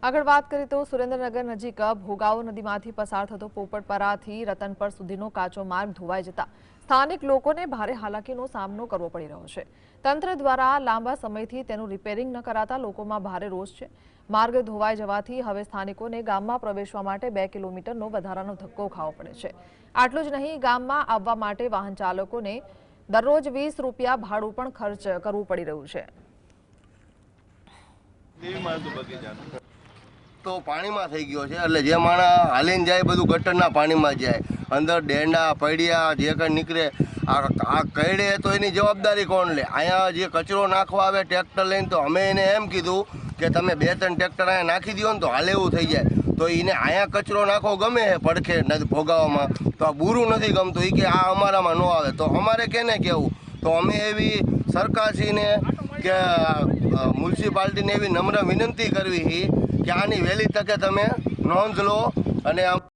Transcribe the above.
આગળ વાત કરીએ તો સુરેન્દ્રનગર નજીક ભોગાવો નદીમાંથી પસાર થતો પોપટપરાથી રતનપર સુધીનો કાચો માર્ગ ધોવાઈ જતા સ્થાનિક લોકોને ભારે હાલાકીનો સામનો કરવો પડી રહ્યો છે। તંત્ર દ્વારા લાંબા સમયથી તેનું રિપેરિંગ ન કરાતા લોકોમાં ભારે રોષ છે। માર્ગ ધોવાઈ જવાથી હવે સ્થાનિકોને ગામમાં પ્રવેશવા માટે 2 કિલોમીટરનો વધારાનો ધક્કો ખાવો પડે છે। આટલું જ નહીં, ગામમાં આવવા માટે વાહન ચાલકોને દરરોજ 20 રૂપિયા ભાડું પણ ખર્ચ કરવું પડી રહ્યું છે। તો પાણીમાં થઈ ગયો છે, એટલે જે માણસ હાલીને જાય બધું ગટરના પાણીમાં જાય, અંદર ડેંડા પડિયા જે કંઈ નીકળે આ કઈડે તો એની જવાબદારી કોણ લે? અહીંયા જે કચરો નાખવા આવે ટ્રેક્ટર લઈને, તો અમે એને એમ કીધું કે તમે 2-3 ટ્રેક્ટર અહીંયા નાખી દો ને તો હાલે એવું થઈ જાય। તો એને અહીંયા કચરો નાખો ગમે છે પડખે નથી ભોગાવામાં, તો આ બુરું નથી ગમતું, એ કે આ અમારામાં ન આવે। તો અમારે કેને કહેવું? તો અમે એવી સરકારશ્રીને કે મ્યુનિસિપાલિટીને એવી નમ્ર વિનંતી કરવી કે આની વહેલી તકે તમે નોંધ લો અને